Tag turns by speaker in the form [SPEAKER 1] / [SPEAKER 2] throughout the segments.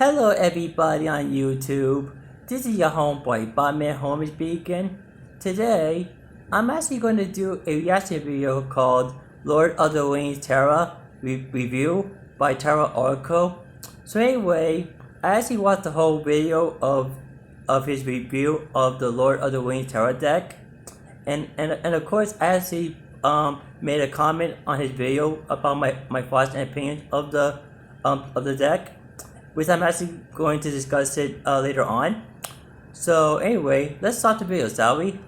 [SPEAKER 1] Hello everybody on YouTube. This is your homeboy Batman Home speaking. Today, I'm actually going to do a reaction video called Lord of the Rings Tarot Review by TarotOracle. So anyway, I actually watched the whole video of his review of the Lord of the Rings Tarot deck. And of course, I actually made a comment on his video about my thoughts and opinions of the deck, which I'm actually going to discuss it later on. So anyway, let's start the video, shall we?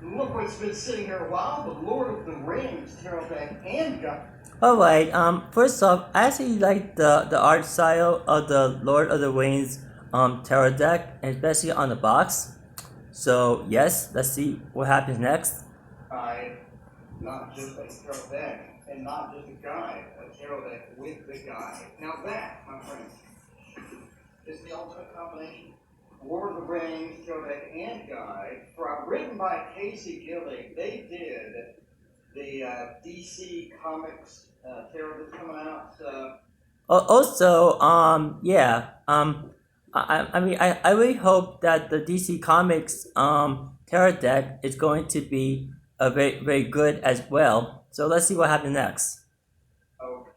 [SPEAKER 2] Look what's been sitting here a while, the Lord of the Rings tarot deck and gun.
[SPEAKER 1] Alright, first off, I actually like the art style of the Lord of the Rings tarot deck, and especially on the box. So yes, let's see what happens next.
[SPEAKER 2] Not just a tarot deck, and not just a guide, a tarot deck with the guide. Now that, my friends, is the ultimate combination. Lord of the Rings tarot deck and guide, written by Casey Gillig. They did the DC Comics tarot that's coming out.
[SPEAKER 1] Also, I really hope that the DC Comics tarot deck is going to be very, very good as well. So let's see what happens next.
[SPEAKER 2] Okay.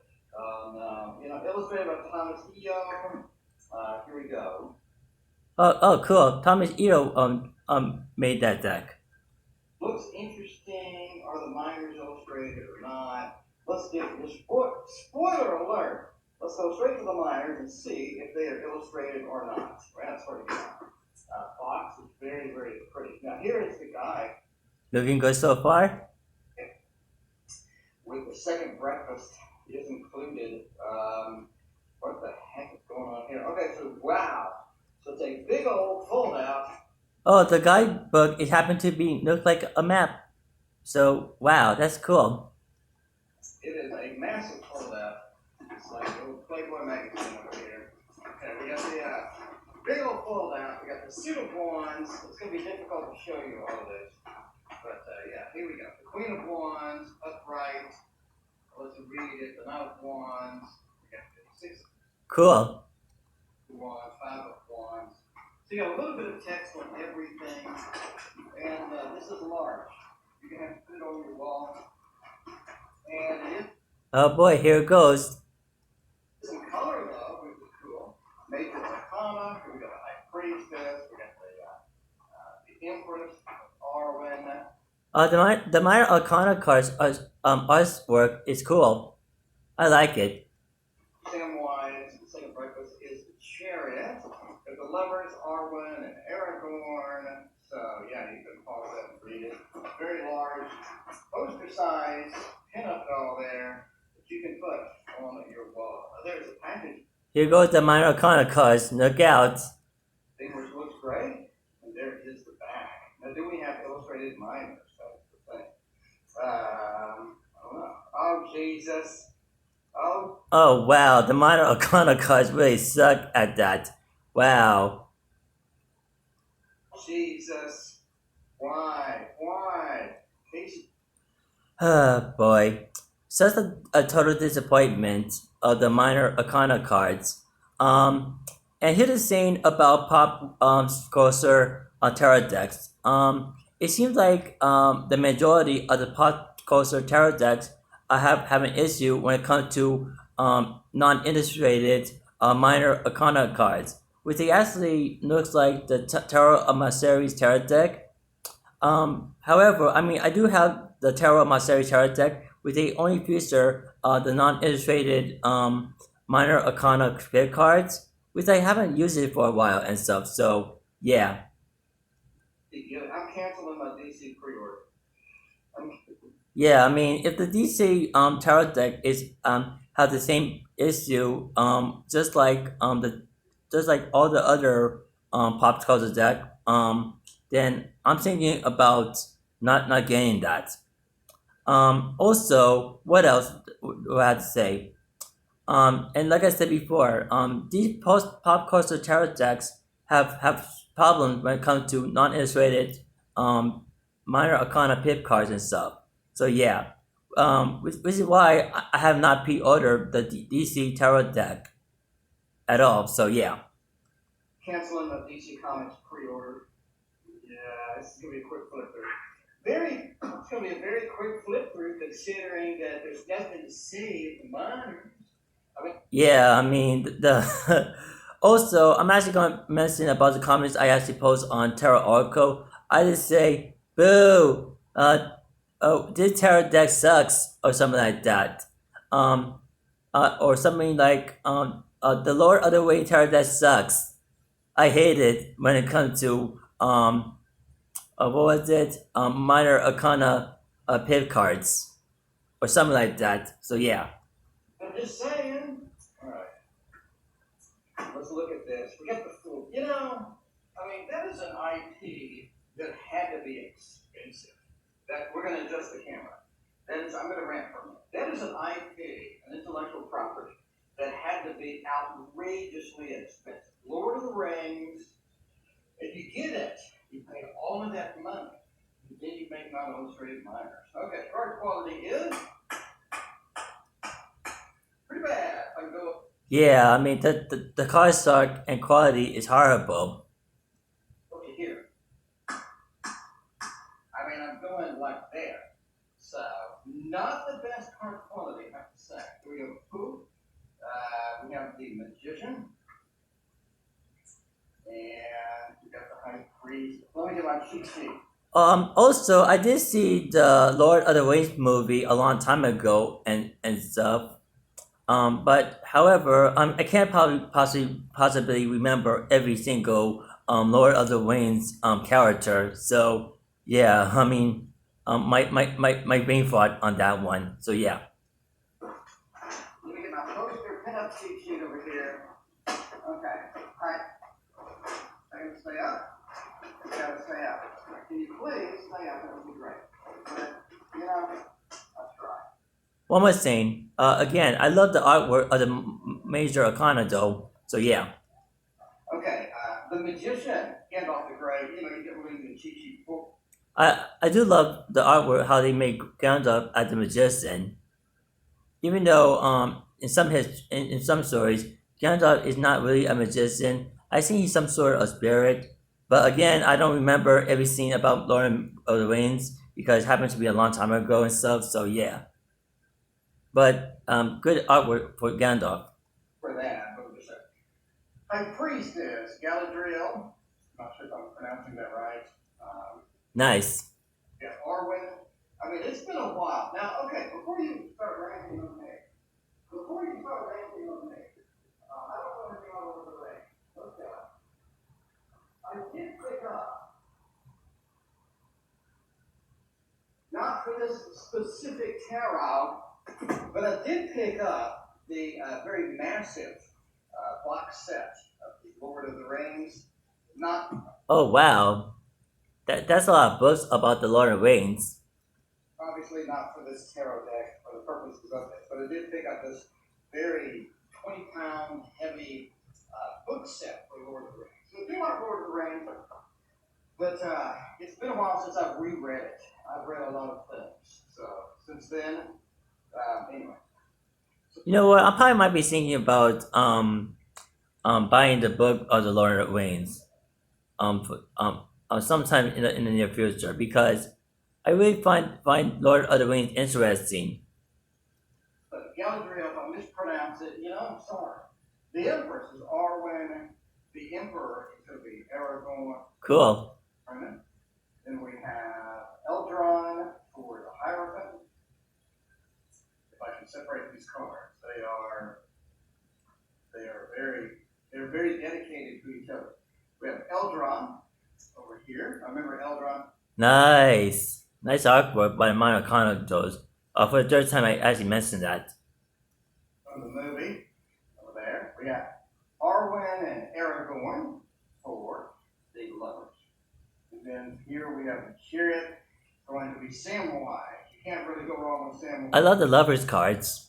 [SPEAKER 2] Illustrated by Thomas Eo. Here we go.
[SPEAKER 1] Oh, cool. Thomas Eo made that deck.
[SPEAKER 2] Looks interesting. Are the minors illustrated or not? Let's get this spoiler alert. Let's go straight to the minors and see if they are illustrated or not. Right, that's pretty good. Box is very, very pretty. Now here is the guy.
[SPEAKER 1] Looking good so far?
[SPEAKER 2] With the second breakfast is included. What the heck is going on here? Okay, so wow. So it's a big old fold-out.
[SPEAKER 1] Oh, the guidebook, it happened to be, looks like a map. So, wow, that's cool.
[SPEAKER 2] It is a massive fold-out. It's like a little Playboy magazine over here. Okay, we got the big old fold-out. We got the suit of wands. It's going to be difficult to show you all of this. But, yeah, here we go. The Queen of Wands, upright. Let's read it. The Knight of Wands. We got 56
[SPEAKER 1] Cool.
[SPEAKER 2] Wands, 5 of Wands. So you got a little bit of text on everything. And this is large. You're going to have to put it on your wall. And it is.
[SPEAKER 1] Oh boy, here it goes.
[SPEAKER 2] Some color though, which is cool. Matrix Arcana. We got a High Priestess. We got the Empress, Arwen.
[SPEAKER 1] The minor arcana cards artwork is cool. I like it.
[SPEAKER 2] Samwise, the second breakfast is the Chariot. But the lovers, Arwen and Aragorn. So yeah, you can pause that and read it. Very large, poster size, pinup doll there that you can put on your wall. There's a package.
[SPEAKER 1] Here goes the minor arcana cards. Look out.
[SPEAKER 2] Thing which looks great. And there is the back. Now, do we have illustrated minors? That's the thing. I don't know. Oh, Jesus.
[SPEAKER 1] Oh wow, the minor arcana cards really suck at that. Wow.
[SPEAKER 2] Jesus. Why?
[SPEAKER 1] Oh boy. Such a total disappointment of the minor arcana cards. And here's the thing about pop culture tarot decks. It seems like the majority of the pop culture tarot decks have an issue when it comes to non-illustrated minor arcana cards, which it actually looks like the Tarot of my series tarot deck. However, I do have the Tarot of my series tarot deck, which they only feature the non-illustrated minor arcana spirit cards, which I haven't used it for a while and stuff. So yeah.
[SPEAKER 2] I'm canceling my DC pre-order.
[SPEAKER 1] Yeah, if the DC tarot deck is have the same issue, just like all the other pop culture deck, then I'm thinking about not getting that. Also, what else do I have to say? And like I said before, these pop culture tarot decks have problems when it comes to non-illustrated minor arcana pip cards and stuff. So yeah, which is why I have not pre-ordered the DC Tarot deck at all. So yeah.
[SPEAKER 2] Canceling the DC Comics pre-order. Yeah, this is gonna be a quick flip through. It's gonna be a very quick flip through considering that there's nothing to see at the minor.
[SPEAKER 1] Yeah, I mean the also I'm actually gonna mention about the comments I actually post on TarotOracle. I just say boo, oh this tarot deck sucks or something like that. Um or something like the Lord of the Way tarot deck sucks. I hate it when it comes to what was it? Minor Arcana pit cards or something like that. So yeah.
[SPEAKER 2] I'm just saying. All right, let's look at this. We got the full. I mean, that is an IP that had to be expensive. That we're going to adjust the camera. I'm going to rant for a minute. That is an IP, an intellectual property that had to be outrageously expensive. Lord of the Rings. If you get it, you pay all of that money. And then you make non-illustrated minors. Okay, card quality is pretty bad. I can go.
[SPEAKER 1] Yeah, I mean the card stock and quality is horrible.
[SPEAKER 2] Okay, here. I mean, I'm going like there. So, not the best card quality, I have to say. Here we go. Pooh. We have the Magician. And we got the High Priest. Let me get my cheat sheet.
[SPEAKER 1] Also, I did see the Lord of the Rings movie a long time ago and stuff. But however, I can't probably possibly remember every single Lord of the Rings character. So yeah, I mean, my brain fart on that one. So yeah.
[SPEAKER 2] Let me get my poster pinup cheat sheet over here. Okay. Alright. I can stay up. You gotta stay up. Can you please stay up? That would be great. But, let's try.
[SPEAKER 1] One more thing. Again, I love the artwork of the Major Arcana though. So yeah.
[SPEAKER 2] Okay, the Magician, Gandalf the Grey, you get rid of the cheat sheet.
[SPEAKER 1] I do love the artwork how they make Gandalf as the magician. Even though in some stories Gandalf is not really a magician. I think he's some sort of spirit. But again, I don't remember every scene about Lord of the Rings because it happened to be a long time ago and stuff. So yeah. But good artwork for Gandalf.
[SPEAKER 2] For that, what was it? High Priestess, Galadriel. Not sure if I'm pronouncing that right.
[SPEAKER 1] Nice.
[SPEAKER 2] Yeah, Arwen. I mean, it's been a while. Now, okay, before you start ranting on me, I don't want to be all over the ring. Okay. I did pick up, not for this specific tarot, but I did pick up the very massive box set of the Lord of the Rings. Not
[SPEAKER 1] Oh wow. That's a lot of books about the Lord of the Rings.
[SPEAKER 2] obviously not for this tarot deck for the purposes of this, but I did pick up this very 20-pound heavy book set for Lord of the Rings. So I do like Lord of the Rings, but it's been a while since I've reread it. I've read a lot of things, so since then, anyway.
[SPEAKER 1] You know what? I probably might be thinking about buying the book of the Lord of the Rings sometime in the near future because I really find Lord of the Rings interesting.
[SPEAKER 2] But Galadriel, if I mispronounce it, I'm sorry. The Empress is Arwen. The Emperor is going to be Aragorn.
[SPEAKER 1] Cool.
[SPEAKER 2] Right? Then we have Eldron for the Hierophant. If I can separate these cards, they're very dedicated to each other. We have Eldron over here. I remember Eldron.
[SPEAKER 1] Nice artwork by Minor Condos. For the third time, I actually mentioned that.
[SPEAKER 2] From the movie over there. We got Arwen and Aragorn for the lovers. And then here we have the Chariot going to be Samwise. You can't really go wrong with Samwise.
[SPEAKER 1] I love the lovers cards.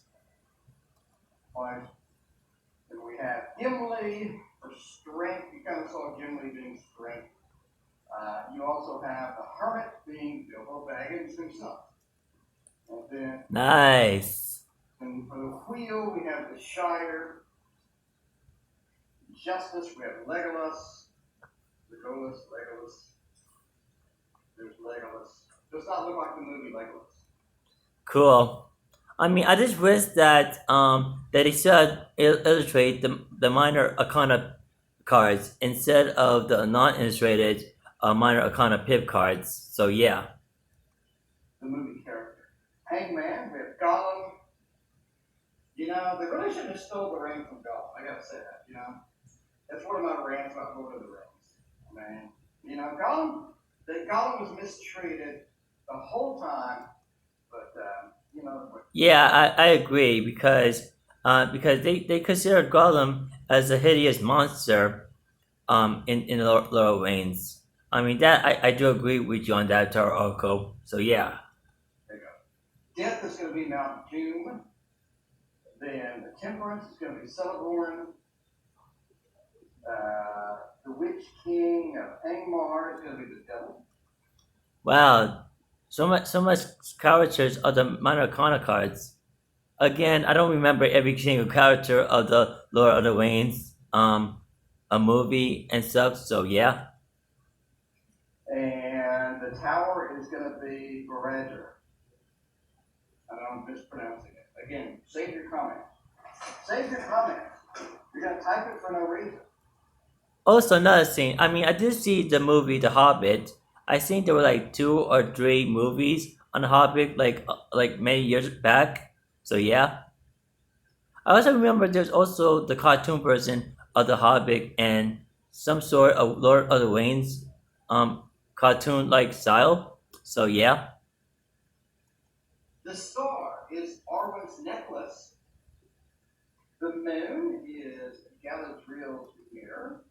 [SPEAKER 2] Then we have Gimli for strength. You kind of saw Gimli being strength. You also have the Hermit being Bilbo Baggins himself. And then,
[SPEAKER 1] Nice.
[SPEAKER 2] and for the wheel, we have the Shire, Justice, we have Legolas, Legolas. There's Legolas. Does not look like the movie Legolas.
[SPEAKER 1] Cool. I mean, I just wish that that he should illustrate the minor arcana cards instead of the non-illustrated minor arcana pip cards. So yeah.
[SPEAKER 2] The movie character. Hangman, we have Gollum. You know, they really should have stole the ring from Gollum. I gotta say that, you know. That's one of my rants about Lord of the Rings. Man, you know, Gollum was mistreated the whole time, but you know,
[SPEAKER 1] Yeah, I agree because they consider Gollum as a hideous monster in Lord of Reigns. I mean that I do agree with you on that, TarotOracle. So yeah.
[SPEAKER 2] there you go. Death is going to be Mount Doom. Then the Temperance is going to be Celeborn. The Witch King of Angmar is going to be the Devil.
[SPEAKER 1] Wow, so much characters of the minor arcana cards. Again, I don't remember every single character of the Lord of the Rings a movie and stuff. So yeah.
[SPEAKER 2] And the Tower is going to be Barad-dûr. I know I'm mispronouncing it. Again, save your comments. Save your comments. You're going to type it for no reason.
[SPEAKER 1] Also, another thing. I mean, I did see the movie The Hobbit. I think there were like 2 or 3 movies on The Hobbit, like many years back. So yeah. I also remember there's also the cartoon version of The Hobbit and some sort of Lord of the Rings, cartoon like style. So yeah.
[SPEAKER 2] The star is Arwen's necklace. The moon is Galadriel's mirror.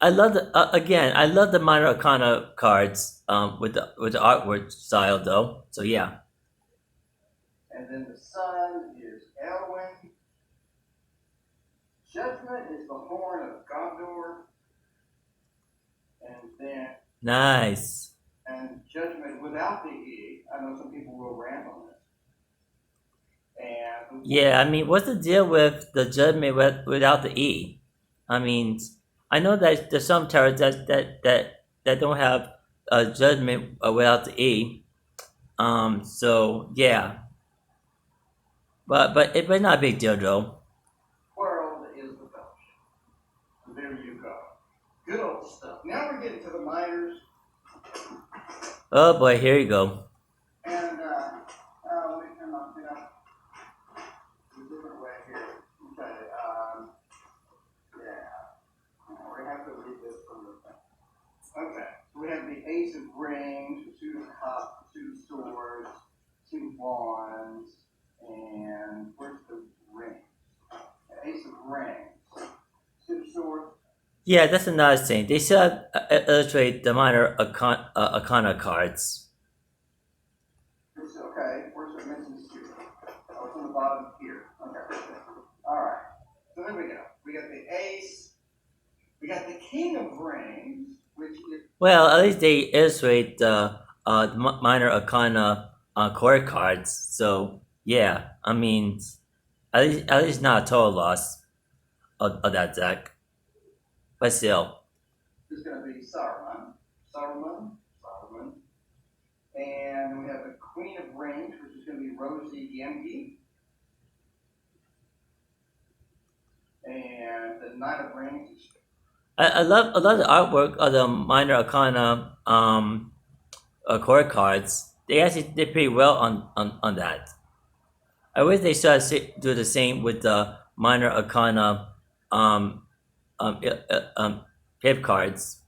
[SPEAKER 1] I love the again. I love the minor arcana cards with the artwork style though. So yeah.
[SPEAKER 2] And then the sun is Elwyn. Judgment is the horn of Gondor. And then
[SPEAKER 1] Nice.
[SPEAKER 2] and judgment without the E. I know some people will rant on this. And
[SPEAKER 1] Yeah, I mean, what's the deal with the judgment without the E? I mean, I know that there's some tarots that don't have a judgment without the E. So yeah, but not a big deal though.
[SPEAKER 2] world is the fellowship. There you go. Good old stuff. Now we're getting to the minors.
[SPEAKER 1] Oh boy, here you go.
[SPEAKER 2] And let me come up, a different way here. Okay. Yeah. We're gonna have to read this from the thing. Okay. So we have the Ace of Rings, the Suit of Cups, the Suit of Swords, Two of Wands, and where's the ring? The Ace of Rings, Suit of Swords.
[SPEAKER 1] Yeah, that's another thing. They should illustrate the minor arcana cards.
[SPEAKER 2] Okay, where's the missing suit? Oh, it's on the bottom here. Okay. All right. So there we go. We got the Ace. We got the King of Rings, which is
[SPEAKER 1] Well, at least they illustrate the minor arcana core cards. So yeah, I mean, at least not a total loss of that deck, but still.
[SPEAKER 2] going to be Saruman, and we have the Queen of Rings, which is going to be Rosie Gamgee, and the Knight of Rings is
[SPEAKER 1] I love the artwork of the minor arcana core cards. They actually did pretty well on that. I wish they should do the same with the minor arcana um, pip cards.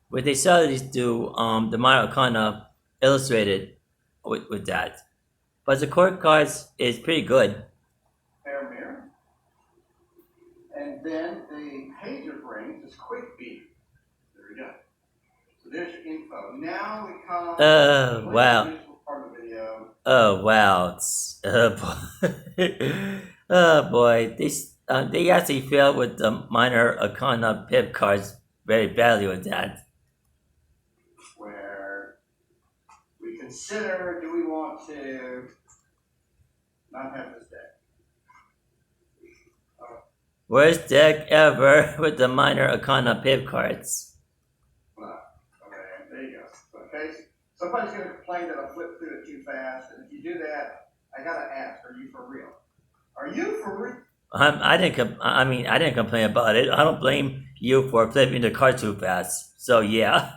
[SPEAKER 1] What they should at least do the minor arcana illustrated with that. But the core cards is pretty good.
[SPEAKER 2] Faramir, and then the Page of Rings is Quick Beat. There we go. So there's your info. Now we come to the
[SPEAKER 1] Wow.
[SPEAKER 2] useful part of the video.
[SPEAKER 1] Oh wow. Boy. Oh boy. They actually failed with the minor arcana pip cards very badly with that.
[SPEAKER 2] Where we can consider, do we want to not have this deck?
[SPEAKER 1] Worst deck ever with the minor arcana pip cards.
[SPEAKER 2] Okay, there you go. Okay, somebody's gonna complain that I flipped through it too fast, and if you do that, I gotta ask, are you for real? Are you for real?
[SPEAKER 1] I didn't complain about it. I don't blame you for flipping the card too fast. So yeah,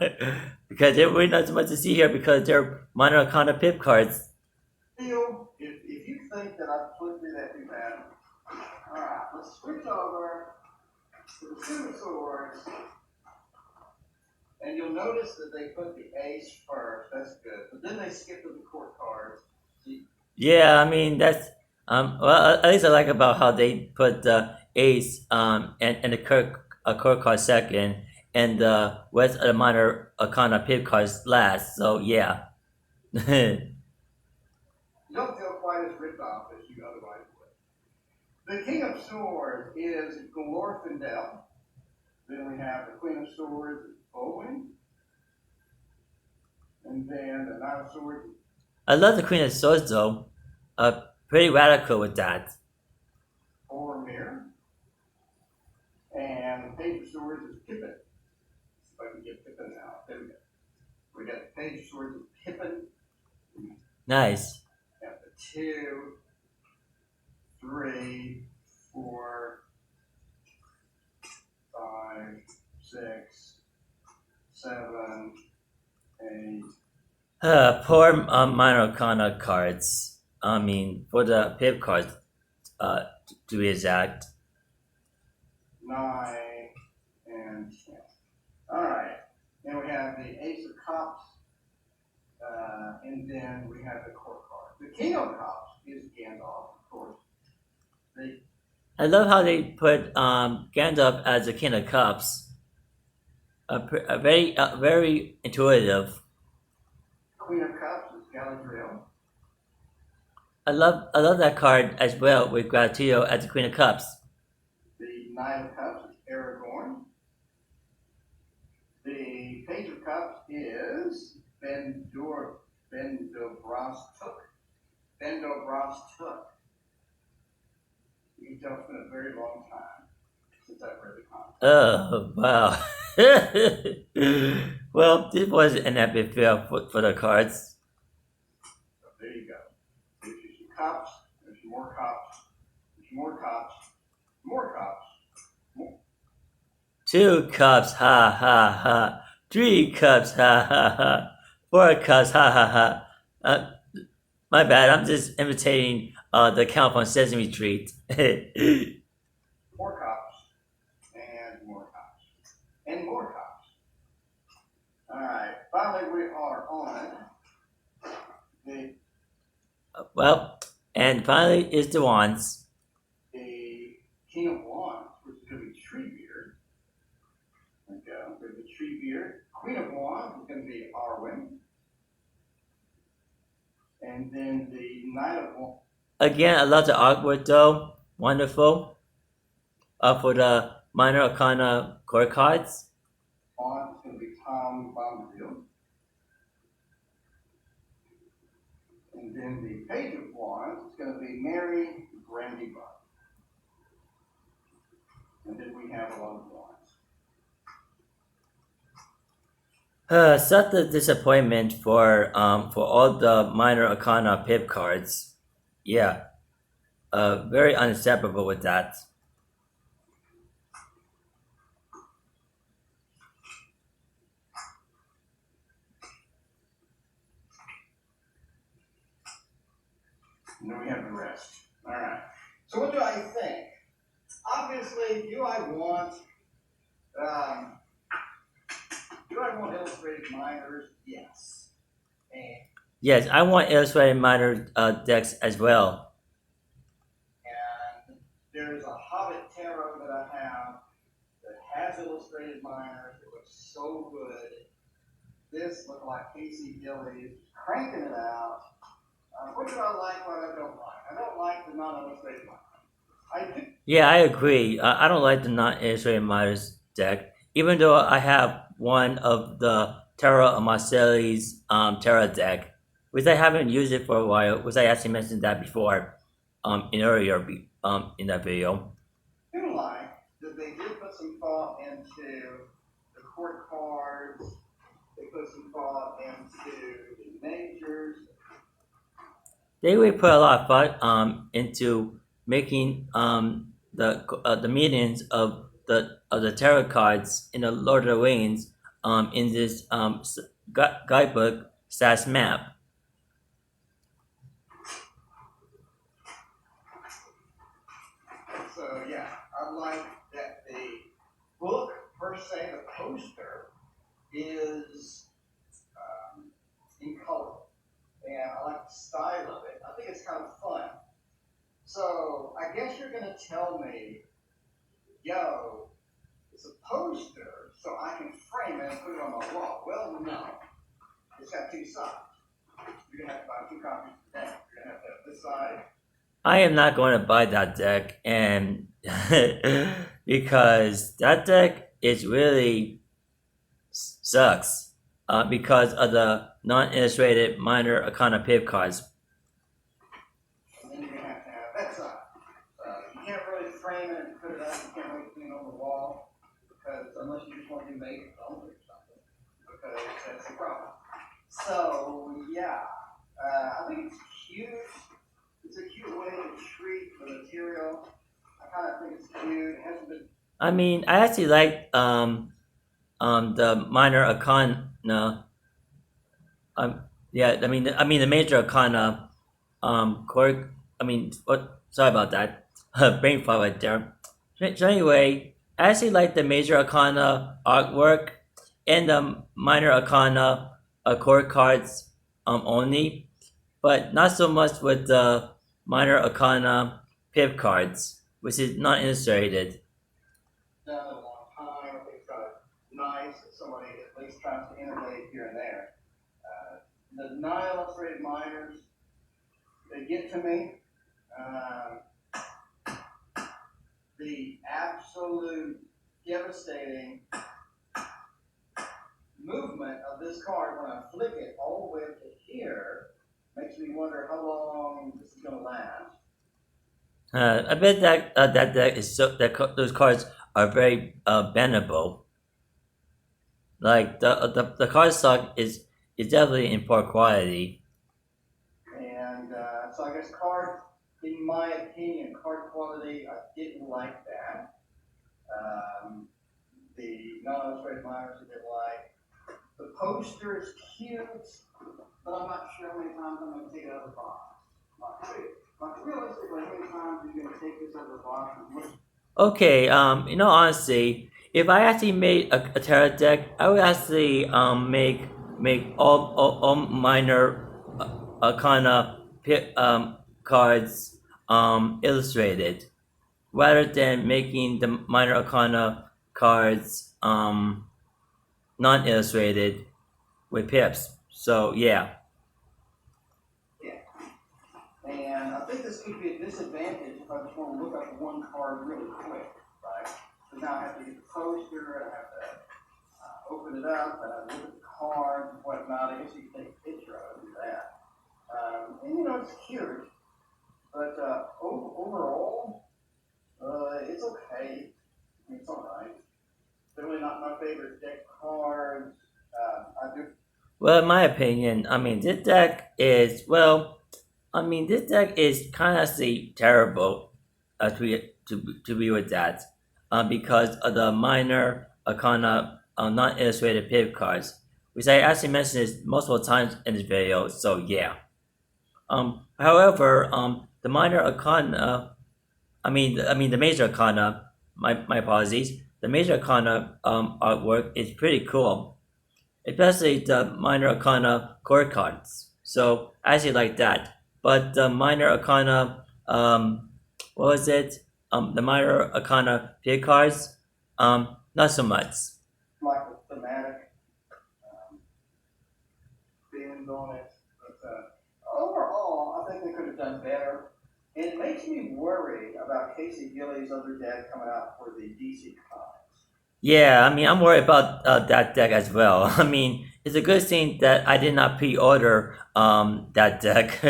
[SPEAKER 1] because there really not so much to see here because they're minor arcana pip cards.
[SPEAKER 2] If you think that I flipped through that too fast, alright, let's switch over to the Two of Swords. And you'll notice that they put the ace first. That's good. But then they skip to the court cards.
[SPEAKER 1] Yeah, I mean that's well at least I like about how they put the ace and the court card second and the rest of the minor arcana pip cards last. So yeah.
[SPEAKER 2] You don't feel quite as ripped off as you otherwise would. The King of Swords is Glorfindel. Then we have the Queen of Swords, Owen. And then the Knight of Swords.
[SPEAKER 1] I love the Queen of Swords though. Pretty radical with that.
[SPEAKER 2] Boromir. And the Page of Swords is Pippin. If I can get Pippin out. There we go. We got the Page of Swords is Pippin.
[SPEAKER 1] Nice.
[SPEAKER 2] Got the 2, 3, 4, 5, 6, 7, 8.
[SPEAKER 1] Poor minor arcana cards. I mean, for the pip cards, to be exact.
[SPEAKER 2] 9, and 10. Alright. Then we have the Ace of Cups. And then we have the court card. The King of Cups is Gandalf, of course.
[SPEAKER 1] I love how they put Gandalf as the King of Cups. Very intuitive.
[SPEAKER 2] Queen of Cups is Galadriel.
[SPEAKER 1] I love that card as well with Gratio as the Queen of Cups.
[SPEAKER 2] The Knight of Cups is Aragorn. The Page of Cups is Bendobras Took. Bendobras Took. You can tell it's been a very long time since I've read the comic.
[SPEAKER 1] Oh wow. Well, this was an epic fail for the cards.
[SPEAKER 2] So there you go. There's some cups. There's more cups. There's more cups. More cups. More.
[SPEAKER 1] 2 cups, ha ha ha. 3 cups, ha ha ha. 4 cups, ha ha ha. My bad. I'm just imitating the count from Sesame Street.
[SPEAKER 2] More cups. And more cups. And more cups. Alright. Finally, we are on the
[SPEAKER 1] Well, and finally is the wands.
[SPEAKER 2] the King of Wands, which is going to be Treebeard. There we go. There's the Treebeard. Queen of Wands is going to be Arwen. And then the Knight of Wands.
[SPEAKER 1] Again, I love the artwork though. Wonderful. For the minor arcana core cards.
[SPEAKER 2] Wands is going to be Tom Bombadil. And then the Page of Wands is going to be Mary Brandybuck. And then we have a lot of wands.
[SPEAKER 1] Such a disappointment for all the minor arcana pip cards. Yeah. Very unacceptable with that.
[SPEAKER 2] And then we have the rest. All right. So what do I think? Obviously, do I want illustrated minors? Yes. And
[SPEAKER 1] Yes, I want illustrated minor decks as well.
[SPEAKER 2] and there's a Hobbit tarot that I have that has illustrated minors. It looks so good. This looks like Casey Gillies cranking it out. What do I like? What I don't like? I don't like the non-illustrated minors. I do.
[SPEAKER 1] Yeah, I agree. I don't like the non-illustrated minors deck, even though I have one of the Terra Marcelli's Terra deck. which I haven't used it for a while, which I actually mentioned that before, in earlier, in that video.
[SPEAKER 2] Feel like that they did put some thought into the court cards. They put some thought into the majors.
[SPEAKER 1] They really put a lot of thought into making the meanings of the tarot cards in the Lord of the Rings in this guidebook / map.
[SPEAKER 2] So yeah, I like that the book per se, the poster, is in color, and I like the style of it. I think it's kind of fun. So I guess you're gonna tell me, yo, it's a poster, so I can frame it and put it on my wall. Well, no, it's got two sides. You're gonna have to buy 2 copies of that. You're gonna have to have this side.
[SPEAKER 1] I am not going to buy that deck, and because that deck is really sucks because of the non-illustrated minor arcana pip cards.
[SPEAKER 2] And then you're gonna have that side. You can't really frame it and put it up. You can't really put it on the wall because unless you just want to do makeup only or something, because that's the problem. So yeah, I think it's cute. It's a cute way to treat the material. I kind of think it's cute. It hasn't been.
[SPEAKER 1] I mean, I actually like the minor arcana. Yeah, I mean the major arcana. Cork. I mean, what? Sorry about that. Brain fart right there. So anyway, I actually like the major arcana artwork and the minor arcana core cards only, but not so much with the minor arcana pip cards, which is not illustrated.
[SPEAKER 2] Done in a long time. I think it's kind of nice that somebody at least tries to innovate here and there. The non-illustrated minors, they get to me. The absolute devastating movement of this card when I flick it all the way up to here makes me wonder how long this is going to last.
[SPEAKER 1] I bet that deck is those cards are very bendable. Like the card stock is definitely in poor quality.
[SPEAKER 2] And so I guess card, in my opinion, card quality, I didn't like that. The non-illustrated minors I didn't like. The poster is cute, but I'm not sure how many times I'm going to take it out of the box. Like realistically, how many times are you going to take this out of the box and look?
[SPEAKER 1] Okay, honestly, if I actually made a tarot deck, I would actually make all minor arcana cards illustrated, rather than making the minor arcana cards non-illustrated with pips. So yeah.
[SPEAKER 2] Yeah. And I think this could be a disadvantage if I just want to look up one card really quick, right? So now I have to get the poster, I have to open it up, and I look at the cards and whatnot. I guess you can take a picture of it and do that. And you know, it's cute, but overall, it's okay. I mean, it's alright. Definitely not my favorite deck cards. I do.
[SPEAKER 1] Well, in my opinion, I mean this deck is this deck is kind of terrible to be with that, because of the minor arcana non illustrated pip cards, which I actually mentioned this multiple times in this video. So yeah. However, the minor arcana, the major arcana. My apologies. The major arcana artwork is pretty cool, especially the minor arcana core cards. So I actually like that. But the minor arcana, what was it? The minor arcana pig cards, not so much.
[SPEAKER 2] Like the thematic themes on it. But overall, I think they could have done better. And it makes me worry about Casey Gillies' other deck coming out for the DC Comics.
[SPEAKER 1] Yeah, I mean, I'm worried about that deck as well. I mean, it's a good thing that I did not pre-order that deck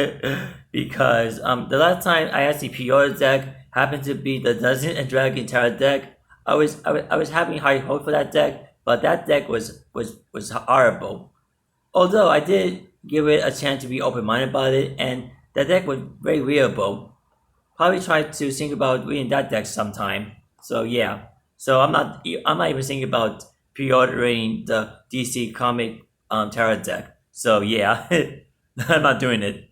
[SPEAKER 1] because the last time I actually pre-ordered deck happened to be the Dungeons and Dragon Tarot deck. I was having high hope for that deck, but that deck was horrible. Although I did give it a chance to be open-minded about it, and that deck was very readable. Probably try to think about reading that deck sometime. So yeah. So I'm not even thinking about pre-ordering the DC comic tarot deck. So yeah, I'm not doing it.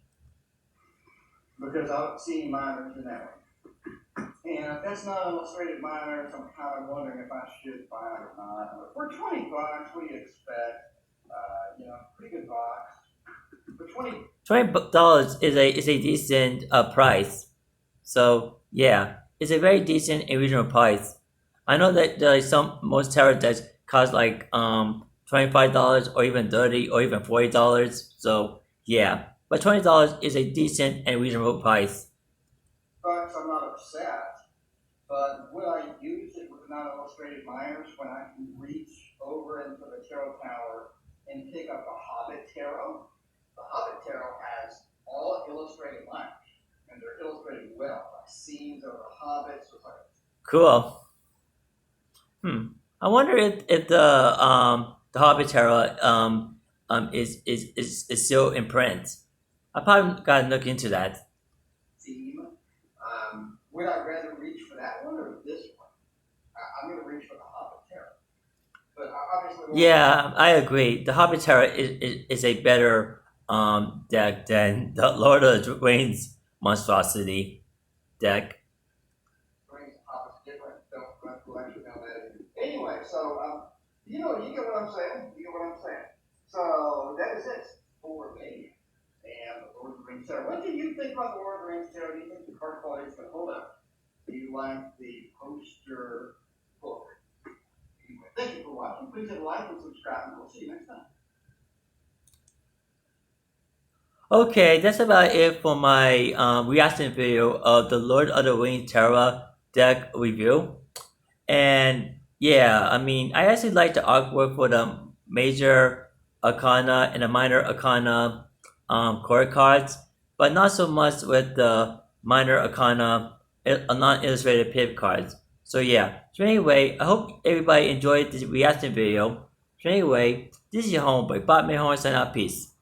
[SPEAKER 2] because I don't see any minors in that one. And if that's not illustrated minors, I'm kind of wondering if I should buy it or not. But for $20, what do you expect? Pretty good box. For 20,
[SPEAKER 1] $20 is a decent price. So yeah, it's a very decent and reasonable price. I know that some most tarot decks cost like $25 or even 30 or even $40. So yeah, but $20 is a decent and reasonable price.
[SPEAKER 2] bucks, I'm not upset. But would I use it with not illustrated minors when I can reach over into the tarot tower and pick up the Hobbit tarot? The Hobbit tarot has all illustrated minors, and they're illustrated well, like scenes of the hobbits. So it's like,
[SPEAKER 1] Cool. I wonder if the Hobbit tarot is still in print. I probably gotta look into that.
[SPEAKER 2] theme. Would I rather reach for that one or this one? I'm going to reach for the Hobbit Tarot. But obviously,
[SPEAKER 1] Yeah, I agree. The Hobbit tarot is a better deck than the Lord of the Rings monstrosity deck.
[SPEAKER 2] Rings and Hobbit's different. Don't collection on that. Anyway, so you get what I'm saying. You get what I'm saying. So that is it for me and the Lord of the Rings Tarot. What do you think about the Lord of the Rings Tarot? Do you think the card quality is going to hold up? Do you like the poster book? Anyway, thank you for watching. Please hit like and subscribe, and we'll see you next time.
[SPEAKER 1] Okay, that's about it for my reaction video of the Lord of the Rings Terra deck review. And yeah, I mean, I actually like the artwork for the major arcana and the minor arcana core cards, but not so much with the minor arcana non-illustrated pip cards. So yeah. So anyway, I hope everybody enjoyed this reaction video. So anyway, this is your homeboy, Bob Mayhorn, sign out, peace.